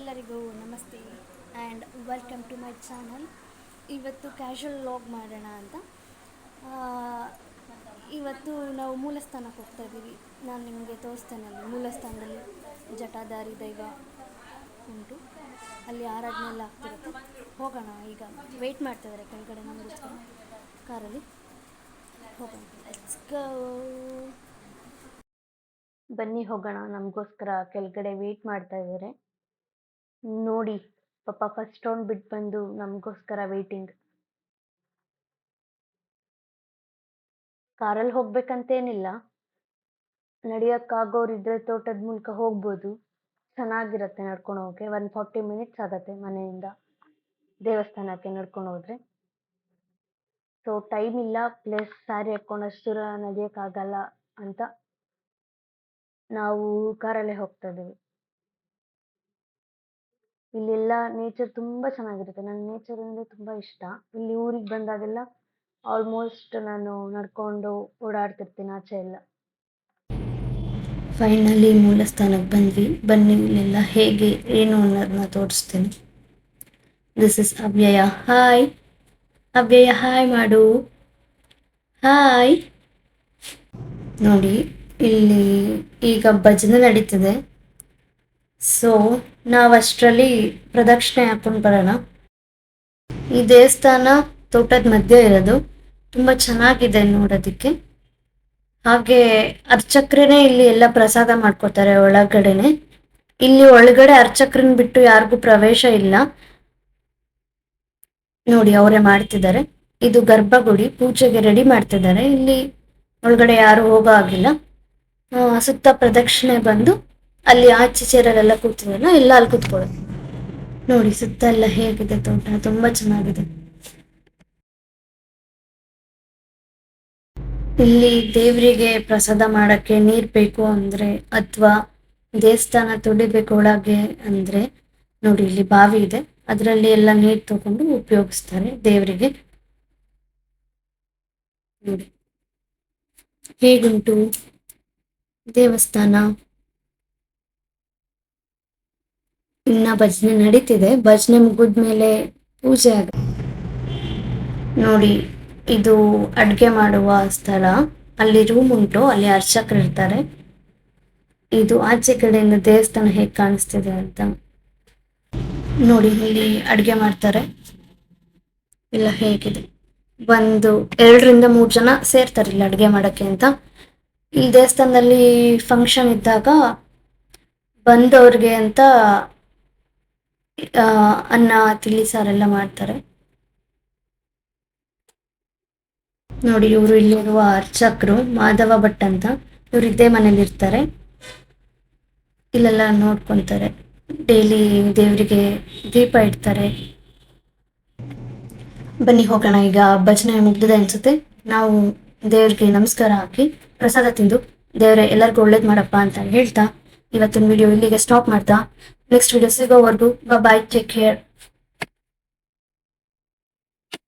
ಎಲ್ಲರಿಗೂ ನಮಸ್ತೆ and welcome to my channel. ಇವತ್ತು ಕ್ಯಾಶುವಲ್ ವ್ಲಾಗ್ ಮಾಡೋಣ ಅಂತ. ಆ, ಇವತ್ತು ನಾವು ಮೂಲಸ್ಥಾನಕ್ಕೆ ಹೋಗ್ತಾ ಇದ್ದೀವಿ. ನಾನು ನಿಮಗೆ ತೋರಿಸ್ತೇನೆ. ಅಲ್ಲಿ ಮೂಲಸ್ಥಾನದಲ್ಲಿ ಜಟಾಧಾರಿ ದೈವ ಉಂಟು, ಅಲ್ಲಿ ಆರಾಧನೆ ಎಲ್ಲ ಆಗ್ತಿರುತ್ತೆ. ಹೋಗೋಣ. ಈಗ ವೆಯ್ಟ್ ಮಾಡ್ತಿದ್ದಾರೆ ಕೆಳಗಡೆ ನಮಗೋಸ್ಕರ ಕಾರಲ್ಲಿ. ಹೋಗೋಣ, ಲೆಟ್ಸ್ ಗೋ. ಬನ್ನಿ ಹೋಗೋಣ. ನಮಗೋಸ್ಕರ ಕೆಳಗಡೆ ವೆಯ್ಟ್ ಮಾಡ್ತಾ ಇದ್ದಾರೆ ನೋಡಿ. ಪಾಪ ಫಸ್ಟ್ ರೌಂಡ್ ಬಿಟ್ಟು ಬಂದು ನಮಗೋಸ್ಕರ ವೇಟಿಂಗ್. ಕಾರಲ್ಲಿ ಹೋಗ್ಬೇಕಂತೇನಿಲ್ಲ, ನಡೆಯೋಕ್ಕಾಗೋರಿದ್ರೆ ತೋಟದ ಮೂಲಕ ಹೋಗ್ಬೋದು. ಚೆನ್ನಾಗಿರುತ್ತೆ ನಡ್ಕೊಂಡು ಹೋಗೋಕ್ಕೆ. 140 ಮಿನಿಟ್ಸ್ ಆಗುತ್ತೆ ಮನೆಯಿಂದ ದೇವಸ್ಥಾನಕ್ಕೆ ನಡ್ಕೊಂಡು ಹೋದ್ರೆ. ಸೊ ಟೈಮ್ ಇಲ್ಲ, ಪ್ಲಸ್ ಸ್ಯಾರಿ ಹಾಕ್ಕೊಂಡಷ್ಟು ದೂರ ನಡೆಯೋಕ್ಕಾಗಲ್ಲ ಅಂತ ನಾವು ಕಾರಲ್ಲೇ ಹೋಗ್ತಾ ಇದ್ದೀವಿ. ಇಲ್ಲೆಲ್ಲ ನೇಚರ್ ತುಂಬ ಚೆನ್ನಾಗಿರುತ್ತೆ. ನನಗೆ ನೇಚರ್ ಅಂದರೆ ತುಂಬ ಇಷ್ಟ. ಇಲ್ಲಿ ಊರಿಗೆ ಬಂದಾಗೆಲ್ಲ ಆಲ್ಮೋಸ್ಟ್ ನಾನು ನಡ್ಕೊಂಡು ಓಡಾಡ್ತಿರ್ತೀನಿ ಆಚೆ ಎಲ್ಲ. ಫೈನಲಿ ಮೂಲಸ್ಥಾನಕ್ಕೆ ಬಂದ್ವಿ. ಬನ್ನಿ ಇಲ್ಲೆಲ್ಲ ಹೇಗೆ ಏನು ಅನ್ನೋದನ್ನ ತೋರಿಸ್ತೀನಿ. ದಿಸ್ ಇಸ್ ಅವ್ಯಯ. ಹಾಯ್ ಅವ್ಯಯ, ಹಾಯ್ ಮಾಡು. ಹಾಯ್. ನೋಡಿ, ಇಲ್ಲಿ ಈಗ ಭಜನೆ ನಡೀತಿದೆ. ಸೊ ನಾವು ಅಷ್ಟರಲ್ಲಿ ಪ್ರದಕ್ಷಿಣೆ ಹಾಕೊಂಡು ಬರೋಣ. ಈ ದೇವಸ್ಥಾನ ತೋಟದ ಮಧ್ಯೆ ಇರೋದು, ತುಂಬ ಚೆನ್ನಾಗಿದೆ ನೋಡೋದಕ್ಕೆ. ಹಾಗೆ ಅರ್ಚಕ್ರನೇ ಇಲ್ಲಿ ಎಲ್ಲ ಪ್ರಸಾದ ಮಾಡ್ಕೋತಾರೆ ಒಳಗಡೆನೆ. ಇಲ್ಲಿ ಒಳಗಡೆ ಅರ್ಚಕ್ರನ್ ಬಿಟ್ಟು ಯಾರಿಗೂ ಪ್ರವೇಶ ಇಲ್ಲ. ನೋಡಿ, ಅವರೇ ಮಾಡ್ತಿದ್ದಾರೆ. ಇದು ಗರ್ಭಗುಡಿ, ಪೂಜೆಗೆ ರೆಡಿ ಮಾಡ್ತಿದ್ದಾರೆ. ಇಲ್ಲಿ ಒಳಗಡೆ ಯಾರು ಹೋಗೋ ಆಗಿಲ್ಲ. ಸುತ್ತ ಪ್ರದಕ್ಷಿಣೆ ಬಂದು ಅಲ್ಲಿ ಆಚೆ ಚೇರಲ್ಲೆಲ್ಲ ಕೂತಿದಲ್ಲ, ಎಲ್ಲ ಅಲ್ಲಿ ಕೂತ್ಕೊಳ್ಳೋದು. ನೋಡಿ ಸುತ್ತ ಎಲ್ಲ ಹೇಗಿದೆ ತೋಟ, ತುಂಬಾ ಚೆನ್ನಾಗಿದೆ. ಇಲ್ಲಿ ದೇವರಿಗೆ ಪ್ರಸಾದ ಮಾಡಕ್ಕೆ ನೀರ್ ಬೇಕು ಅಂದ್ರೆ, ಅಥವಾ ದೇವಸ್ಥಾನ ತುಳಿಬೇಕು ಒಳಗೆ ಅಂದ್ರೆ, ನೋಡಿ ಇಲ್ಲಿ ಬಾವಿ ಇದೆ, ಅದರಲ್ಲಿ ಎಲ್ಲ ನೀರ್ ತಗೊಂಡು ಉಪಯೋಗಿಸ್ತಾರೆ ದೇವರಿಗೆ. ನೋಡಿ ಹೇಗುಂಟು ದೇವಸ್ಥಾನ. ಇನ್ನ ಭಜನೆ ನಡೀತಿದೆ. ಭಜನೆ ಮುಗಿದ್ಮೇಲೆ ಪೂಜೆ ಆಗ. ನೋಡಿ, ಇದು ಅಡ್ಗೆ ಮಾಡುವ ಸ್ಥಳ. ಅಲ್ಲಿ ರೂಮ್ ಉಂಟು, ಅಲ್ಲಿ ಅರ್ಚಕರು ಇರ್ತಾರೆ. ಇದು ಆಚೆ ಕಡೆಯಿಂದ ದೇವಸ್ಥಾನ ಹೇಗೆ ಕಾಣಿಸ್ತಿದೆ ಅಂತ ನೋಡಿ. ಇಲ್ಲಿ ಅಡ್ಗೆ ಮಾಡ್ತಾರೆ ಇಲ್ಲ ಹೇಗಿದೆ. 2-3 ಜನ ಸೇರ್ತಾರೆ ಇಲ್ಲಿ ಅಡ್ಗೆ ಮಾಡಕ್ಕೆ ಅಂತ. ಈ ದೇವಸ್ಥಾನದಲ್ಲಿ ಫಂಕ್ಷನ್ ಇದ್ದಾಗ ಬಂದವ್ರಿಗೆ ಅಂತ ಅನ್ನ ತಿಳಿ ಸಾರೆಲ್ಲ ಮಾಡ್ತಾರೆ. ನೋಡಿ, ಇವರು ಇಲ್ಲಿರುವ ಅರ್ಚಕರು ಮಾಧವ ಭಟ್ ಅಂತ. ಇವ್ರು ಇದೇ ಮನೇಲಿ ಇರ್ತಾರೆ, ಇಲ್ಲೆಲ್ಲ ನೋಡ್ಕೊಂತಾರೆ. ಡೈಲಿ ದೇವರಿಗೆ ದೀಪ ಇಡ್ತಾರೆ. ಬನ್ನಿ ಹೋಗೋಣ. ಈಗ ಭಜನೆ ಮುಗ್ದಿದೆ ಅನ್ಸುತ್ತೆ. ನಾವು ದೇವ್ರಿಗೆ ನಮಸ್ಕಾರ ಹಾಕಿ ಪ್ರಸಾದ ತಿಂದು ದೇವ್ರೆ ಎಲ್ಲರಿಗೂ ಒಳ್ಳೇದು ಮಾಡಪ್ಪ ಅಂತ ಹೇಳ್ತಾ ಇವತ್ತಿನ ವಿಡಿಯೋ ಇಲ್ಲಿಗೆ ಸ್ಟಾಪ್ ಮಾಡ್ತಾ, ನೆಕ್ಸ್ಟ್ ವಿಡಿಯೋ ಸಿಗೋವರೆಗೂ ಬಾಯ್, ಟೇಕ್ ಕೇರ್.